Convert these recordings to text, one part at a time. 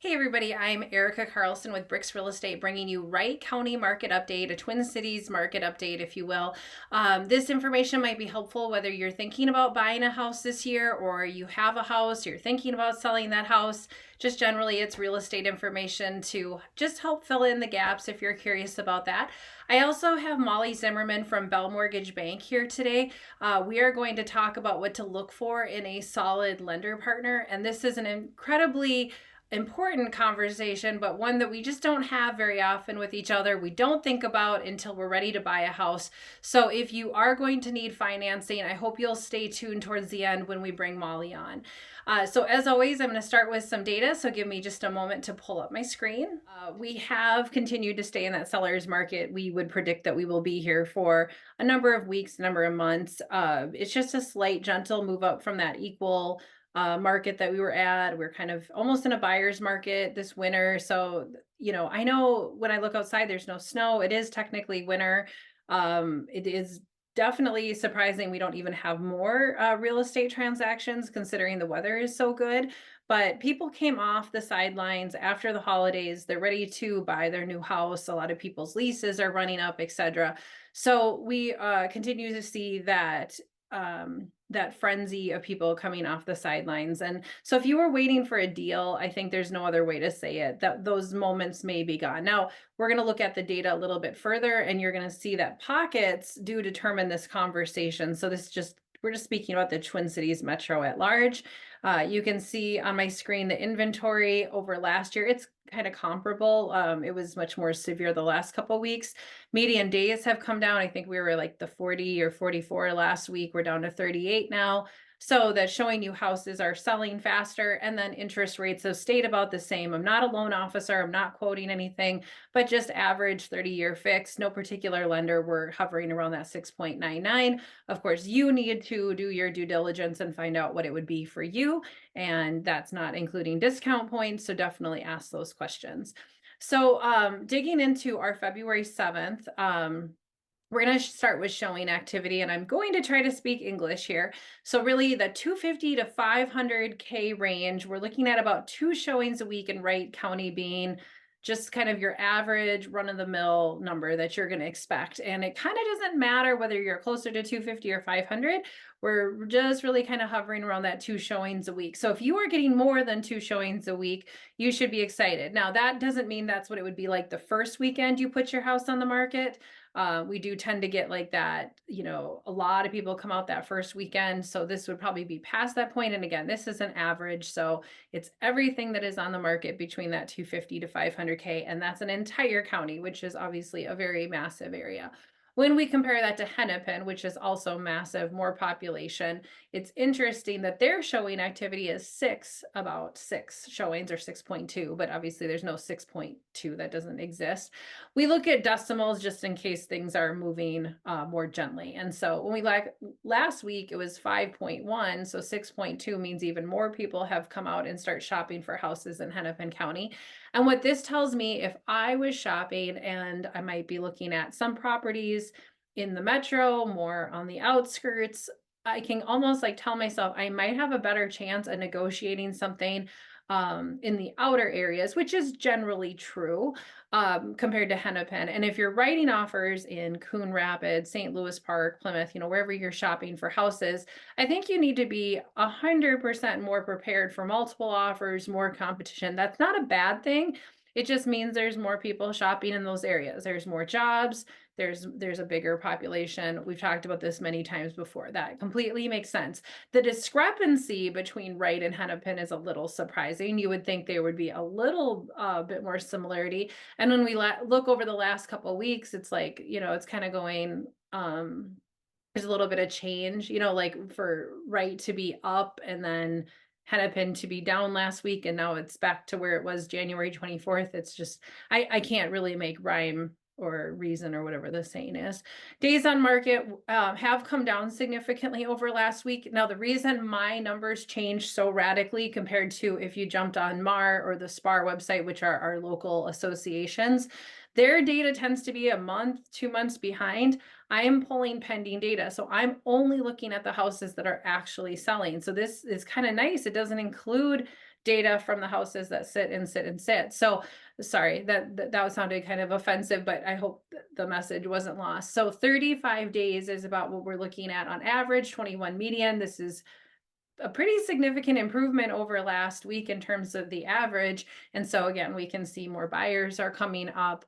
Hey everybody, I'm Erica Carlson with Bricks Real Estate, bringing you Wright County Market Update, a Twin Cities market update, if you will. This information might be helpful whether you're thinking about buying a house this year or you have a house, you're thinking about selling that house. Just generally, it's real estate information to just help fill in the gaps if you're curious about that. I also have Molly Zimmerman from Bell Mortgage Bank here today. We are going to talk about what to look for in a solid lender partner, and this is an incredibly important conversation, but one that we just don't have very often with each other. We don't think about until we're ready to buy a house. So if you are going to need financing, I hope you'll stay tuned towards the end when we bring Molly on. So as always, I'm going to start with some data. So give me just a moment to pull up my screen. We have continued to stay in that seller's market. We would predict that we will be here for a number of weeks, a number of months. It's just a slight gentle move up from that equal market that we were at. We're kind of almost in a buyer's market this winter. So, I know when I look outside, there's no snow. It is technically winter. It is definitely surprising we don't even have more real estate transactions considering the weather is so good. But people came off the sidelines after the holidays. They're ready to buy their new house. A lot of people's leases are running up, etc. So we continue to see that frenzy of people coming off the sidelines. And so if you were waiting for a deal, I think there's no other way to say it, that those moments may be gone. Now, we're going to look at the data a little bit further, and you're going to see that pockets do determine this conversation. So we're just speaking about the Twin Cities metro at large. You can see on my screen the inventory over last year. It's kind of comparable. It was much more severe the last couple of weeks. Median days have come down. I think we were like the 40 or 44 last week. We're down to 38 now. So that's showing you houses are selling faster, and then interest rates have stayed about the same. I'm not a loan officer. I'm not quoting anything, but just average 30-year fixed, no particular lender. We're hovering around that 6.99. Of course, you need to do your due diligence and find out what it would be for you. And that's not including discount points. So definitely ask those questions. So digging into our February 7th, we're going to start with showing activity, and I'm going to try to speak English here. So really the 250 to 500K range, we're looking at about 2 showings a week in Wright County being just kind of your average run-of-the-mill number that you're going to expect. And it kind of doesn't matter whether you're closer to 250 or 500. We're just really kind of hovering around that 2 showings a week. So if you are getting more than 2 showings a week, you should be excited. Now, that doesn't mean that's what it would be like the first weekend you put your house on the market. We do tend to get like that, a lot of people come out that first weekend. So this would probably be past that point. And again, this is an average. So it's everything that is on the market between that 250 to 500K. And that's an entire county, which is obviously a very massive area. When we compare that to Hennepin, which is also massive, more population, it's interesting that their showing activity is about 6 showings or 6.2, but obviously there's no 6.2, that doesn't exist. We look at decimals just in case things are moving more gently. And so when last week, it was 5.1, so 6.2 means even more people have come out and start shopping for houses in Hennepin County. And what this tells me, if I was shopping and I might be looking at some properties in the metro, more on the outskirts, I can almost like tell myself I might have a better chance of negotiating something in the outer areas, which is generally true compared to Hennepin. And if you're writing offers in Coon Rapids, St. Louis Park, Plymouth, wherever you're shopping for houses, I think you need to be 100% more prepared for multiple offers, more competition. That's not a bad thing. It just means there's more people shopping in those areas. There's more jobs. There's a bigger population. We've talked about this many times before. That completely makes sense. The discrepancy between Wright and Hennepin is a little surprising. You would think there would be a little bit more similarity. And when we look over the last couple of weeks, it's like, it's kind of going, there's a little bit of change, like for Wright to be up and then Hennepin to be down last week, and now it's back to where it was January 24th. It's just, I can't really make rhyme or reason or whatever the saying is. Days on market have come down significantly over last week. Now, the reason my numbers changed so radically compared to if you jumped on MAR or the SPAR website, which are our local associations, their data tends to be a month, 2 months behind. I am pulling pending data. So I'm only looking at the houses that are actually selling. So this is kind of nice. It doesn't include data from the houses that sit and sit and sit. So sorry, that sounded kind of offensive, but I hope the message wasn't lost. So 35 days is about what we're looking at on average, 21 median. This is a pretty significant improvement over last week in terms of the average. And so again, we can see more buyers are coming up,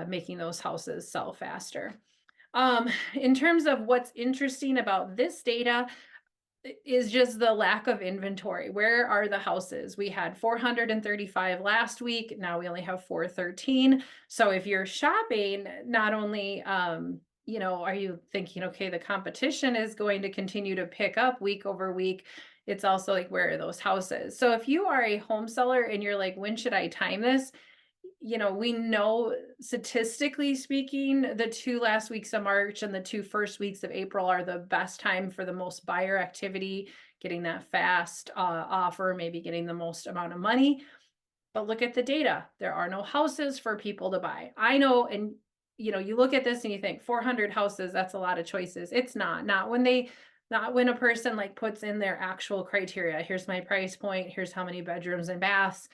making those houses sell faster. In terms of what's interesting about this data, is just the lack of inventory. Where are the houses? We had 435 last week. Now we only have 413. So if you're shopping, not only, are you thinking, okay, the competition is going to continue to pick up week over week. It's also like, where are those houses? So if you are a home seller and you're like, when should I time this? We know statistically speaking, the 2 last weeks of March and the 2 first weeks of April are the best time for the most buyer activity, getting that fast offer, maybe getting the most amount of money. But look at the data. There are no houses for people to buy. I know, and you look at this and you think 400 houses, that's a lot of choices. It's not when a person like puts in their actual criteria. Here's my price point. Here's how many bedrooms and baths.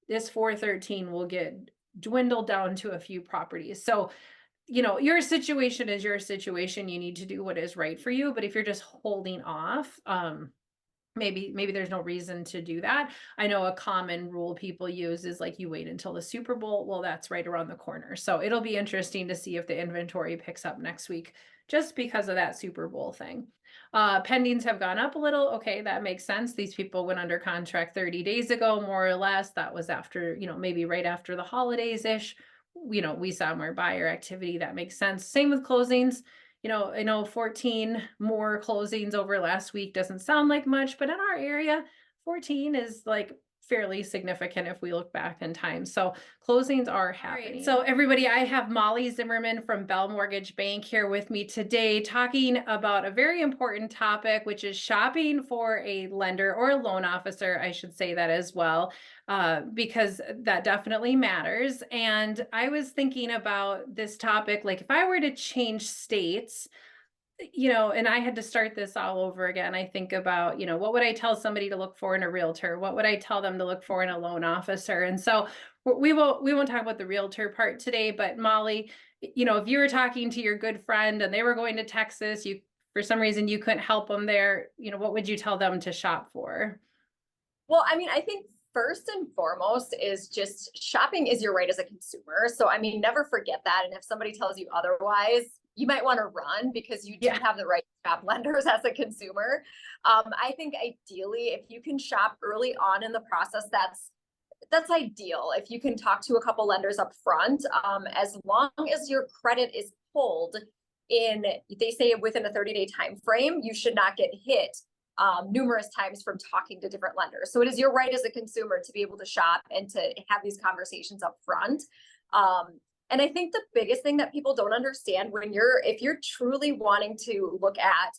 This 413 will get dwindled down to a few properties. So, your situation is your situation. You need to do what is right for you. But if you're just holding off, maybe there's no reason to do that. I know a common rule people use is like you wait until the Super Bowl. Well, that's right around the corner. So it'll be interesting to see if the inventory picks up next week just because of that Super Bowl thing. Pendings have gone up a little. Okay, that makes sense. These people went under contract 30 days ago, more or less. That was after, maybe right after the holidays-ish. We saw more buyer activity. That makes sense. Same with closings. I know 14 more closings over last week doesn't sound like much, but in our area, 14 is like fairly significant if we look back in time. So closings are happening. So everybody, I have Molly Zimmerman from Bell Mortgage Bank here with me today talking about a very important topic, which is shopping for a lender or a loan officer. I should say that as well, because that definitely matters. And I was thinking about this topic, like if I were to change states, and I had to start this all over again. I think about, what would I tell somebody to look for in a realtor? What would I tell them to look for in a loan officer? And so we won't talk about the realtor part today, but Molly, if you were talking to your good friend and they were going to Texas, for some reason you couldn't help them there, what would you tell them to shop for? Well, I think first and foremost is just shopping is your right as a consumer. So, never forget that. And if somebody tells you otherwise, you might want to run because you do have the right to shop lenders as a consumer. I think ideally, if you can shop early on in the process, that's ideal. If you can talk to a couple lenders up front, as long as your credit is pulled they say within a 30-day time frame, you should not get hit numerous times from talking to different lenders. So it is your right as a consumer to be able to shop and to have these conversations up front. And I think the biggest thing that people don't understand if you're truly wanting to look at,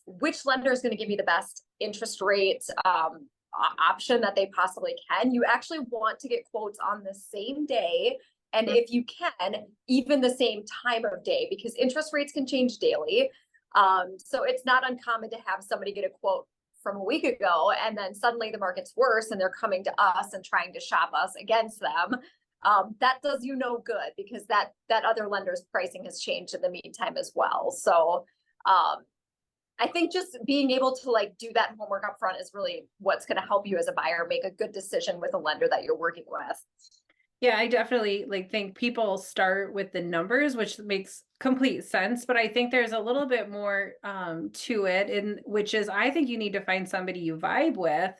which lender is going to give you the best interest rate option that they possibly can, you actually want to get quotes on the same day. And if you can, even the same time of day, because interest rates can change daily. So it's not uncommon to have somebody get a quote from a week ago and then suddenly the market's worse and they're coming to us and trying to shop us against them. That does you no good because that other lender's pricing has changed in the meantime as well. So I think just being able to do that homework up front is really what's going to help you as a buyer make a good decision with a lender that you're working with. Yeah, I definitely think people start with the numbers, which makes complete sense. But I think there's a little bit more to it, which is I think you need to find somebody you vibe with.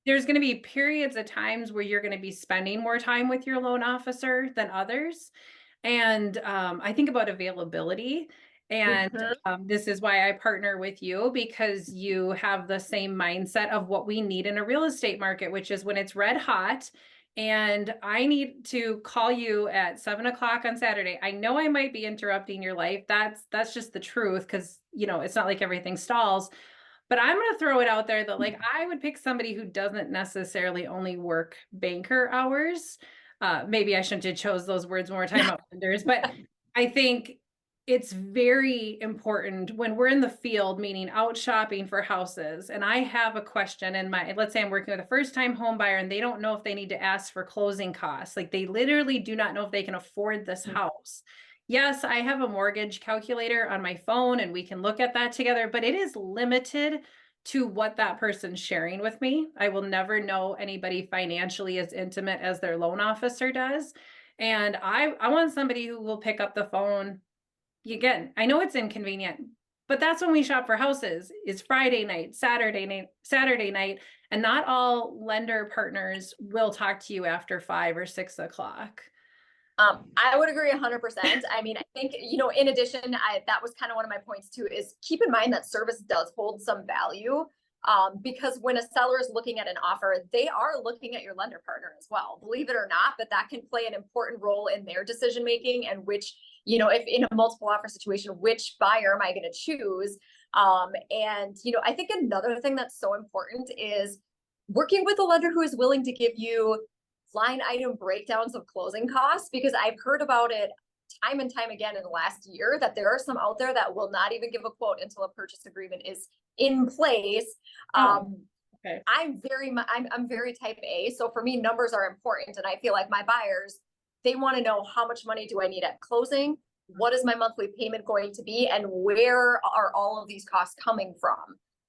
There's going to be periods of times where you're going to be spending more time with your loan officer than others. And I think about availability. And this is why I partner with you, because you have the same mindset of what we need in a real estate market, which is when it's red hot and I need to call you at 7 o'clock on Saturday. I know I might be interrupting your life. That's just the truth, because it's not like everything stalls. But I'm going to throw it out there that I would pick somebody who doesn't necessarily only work banker hours. Maybe I shouldn't have chose those words when we're talking about lenders, but I think it's very important when we're in the field, meaning out shopping for houses, and I have a question in my, let's say I'm working with a first time home buyer and they don't know if they need to ask for closing costs. Like they literally do not know if they can afford this house. Yes, I have a mortgage calculator on my phone and we can look at that together, but it is limited to what that person's sharing with me. I will never know anybody financially as intimate as their loan officer does. And I want somebody who will pick up the phone. Again, I know it's inconvenient, but that's when we shop for houses is Friday night, Saturday night, and not all lender partners will talk to you after 5 or 6 o'clock. I would agree 100%. I mean, I think, in addition, that was kind of one of my points too, is keep in mind that service does hold some value. Because when a seller is looking at an offer, they are looking at your lender partner as well, believe it or not, but that can play an important role in their decision making and which, if in a multiple offer situation, which buyer am I going to choose? And, I think another thing that's so important is working with a lender who is willing to give you line item breakdowns of closing costs, because I've heard about it time and time again in the last year that there are some out there that will not even give a quote until a purchase agreement is in place. Oh, okay. I'm very type A. So for me, numbers are important. And I feel like my buyers, they want to know how much money do I need at closing? What is my monthly payment going to be? And where are all of these costs coming from?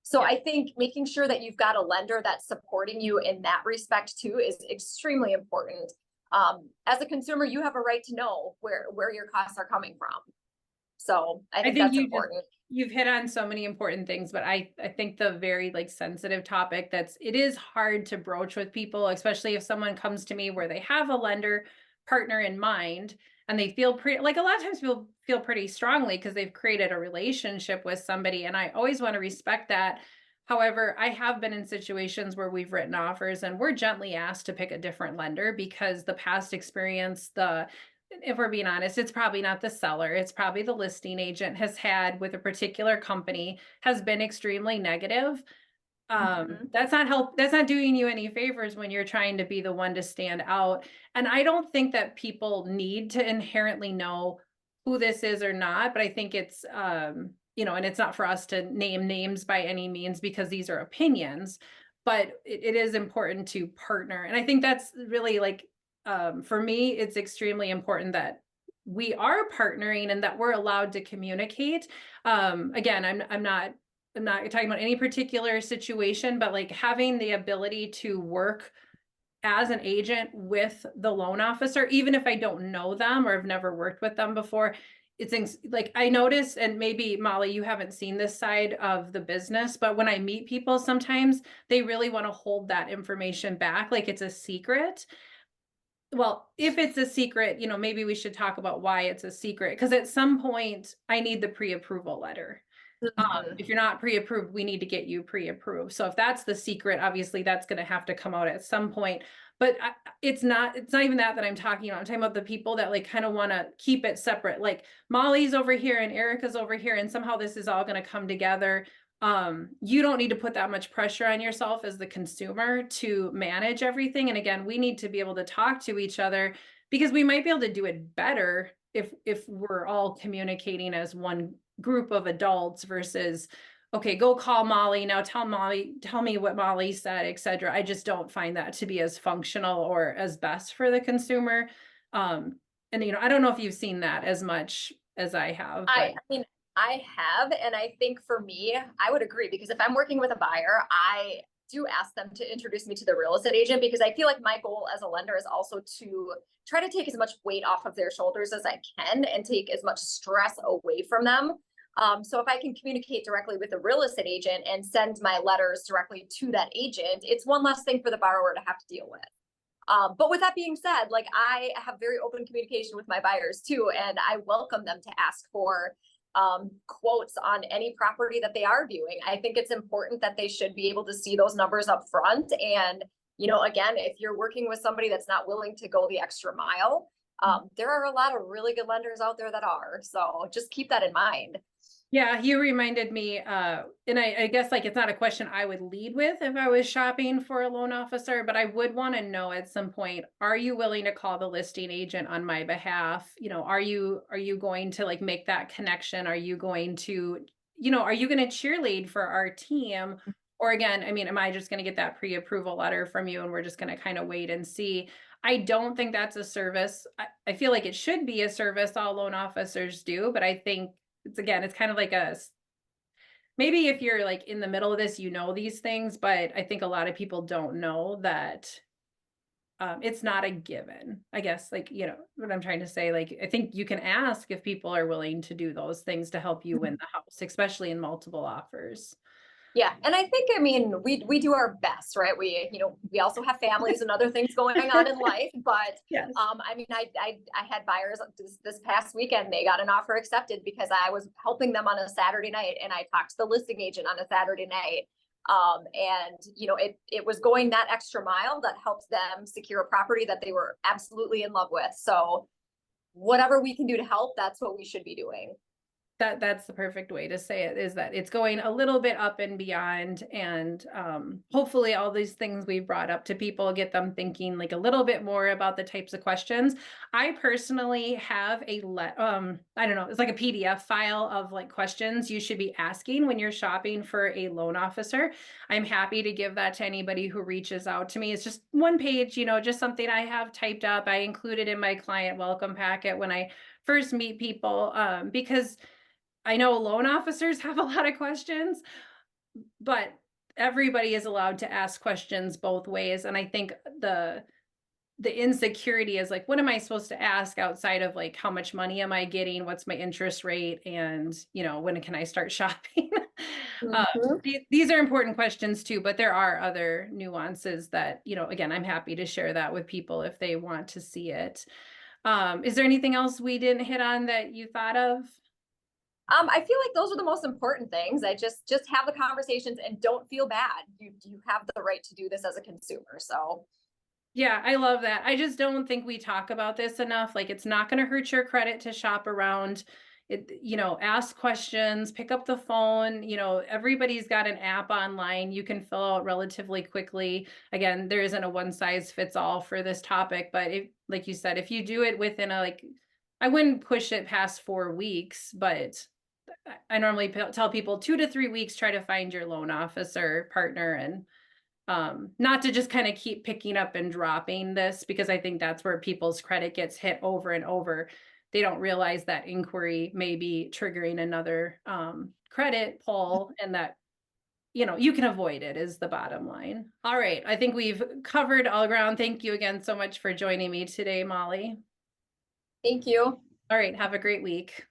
So I think making sure that you've got a lender that's supporting you in that respect too is extremely important. As a consumer, you have a right to know where your costs are coming from. So I think that's important. You've hit on so many important things, but I think the very like sensitive topic it is hard to broach with people, especially if someone comes to me where they have a lender partner in mind and they feel pretty, like a lot of times people feel pretty strongly because they've created a relationship with somebody. And I always want to respect that. However, I have been in situations where we've written offers and we're gently asked to pick a different lender because the past experience, if we're being honest, it's probably not the seller. It's probably the listing agent has had with a particular company has been extremely negative. That's not doing you any favors when you're trying to be the one to stand out. And I don't think that people need to inherently know who this is or not, but I think it's, and it's not for us to name names by any means because these are opinions, but it is important to partner. And I think that's really like, for me, it's extremely important that we are partnering and that we're allowed to communicate. Again, I'm not talking about any particular situation, but like having the ability to work as an agent with the loan officer, even if I don't know them or have never worked with them before. It's like I notice, and maybe Molly, you haven't seen this side of the business, but when I meet people, sometimes they really want to hold that information back like it's a secret. Well, if it's a secret, maybe we should talk about why it's a secret. Because at some point, I need the pre-approval letter. If you're not pre-approved, we need to get you pre-approved. So if that's the secret, obviously that's going to have to come out at some point. But it's not even that I'm talking about. I'm talking about the people that like kind of want to keep it separate. Like Molly's over here and Erica's over here, and somehow this is all going to come together. You don't need to put that much pressure on yourself as the consumer to manage everything. And again, we need to be able to talk to each other because we might be able to do it better if we're all communicating as one group of adults versus, okay, go call Molly now, tell me what Molly said, etc. I just don't find that to be as functional or as best for the consumer. And I don't know if you've seen that as much as I have. I mean, I have, and I think for me, I would agree because if I'm working with a buyer, I do ask them to introduce me to the real estate agent because I feel like my goal as a lender is also to try to take as much weight off of their shoulders as I can and take as much stress away from them. So if I can communicate directly with the real estate agent and send my letters directly to that agent, it's one less thing for the borrower to have to deal with. But with that being said, like I have very open communication with my buyers too, and I welcome them to ask for quotes on any property that they are viewing. I think it's important that they should be able to see those numbers up front. And, again, if you're working with somebody that's not willing to go the extra mile, there are a lot of really good lenders out there that are. So just keep that in mind. Yeah, you reminded me, and I guess like it's not a question I would lead with if I was shopping for a loan officer, but I would want to know at some point, are you willing to call the listing agent on my behalf? You know, are you going to like make that connection? Are you going to, are you going to cheerlead for our team? Or again, I mean, am I just going to get that pre-approval letter from you and we're just going to kind of wait and see? I don't think that's a service. I feel like it should be a service all loan officers do, but I think it's kind of like maybe if you're like in the middle of this, these things, but I think a lot of people don't know that it's not a given. I guess like, what I'm trying to say, like, I think you can ask if people are willing to do those things to help you win the house, especially in multiple offers. Yeah, and I think, I mean, we do our best, right? We also have families and other things going on in life, but Yes. I mean, I had buyers this past weekend. They got an offer accepted because I was helping them on a Saturday night, and I talked to the listing agent on a Saturday night. And it was going that extra mile that helped them secure a property that they were absolutely in love with. So whatever we can do to help, that's what we should be doing. That's the perfect way to say it, is that it's going a little bit up and beyond, and hopefully all these things we've brought up to people get them thinking like a little bit more about the types of questions. I personally have I don't know, it's like a PDF file of like questions you should be asking when you're shopping for a loan officer. I'm happy to give that to anybody who reaches out to me. It's just one page, just something I have typed up. I include it in my client welcome packet when I first meet people, because I know loan officers have a lot of questions, but everybody is allowed to ask questions both ways. And I think the insecurity is like, what am I supposed to ask outside of like, how much money am I getting? What's my interest rate? And, when can I start shopping? uh, Mhm. these are important questions too, but there are other nuances that, again, I'm happy to share that with people if they want to see it. Is there anything else we didn't hit on that you thought of? I feel like those are the most important things. I just have the conversations and don't feel bad. You have the right to do this as a consumer. So Yeah, I love that. I just don't think we talk about this enough. Like, it's not going to hurt your credit to shop around. Ask questions, pick up the phone. Everybody's got an app online you can fill out relatively quickly. Again, there isn't a one size fits all for this topic, but like you said, if you do it within I wouldn't push it past 4 weeks, but I normally tell people 2 to 3 weeks, try to find your loan officer partner, and not to just kind of keep picking up and dropping this, because I think that's where people's credit gets hit over and over. They don't realize that inquiry may be triggering another credit pull, and that you can avoid it, is the bottom line. All right, I think we've covered all ground. Thank you again so much for joining me today, Molly. thank you. All right, have a great week.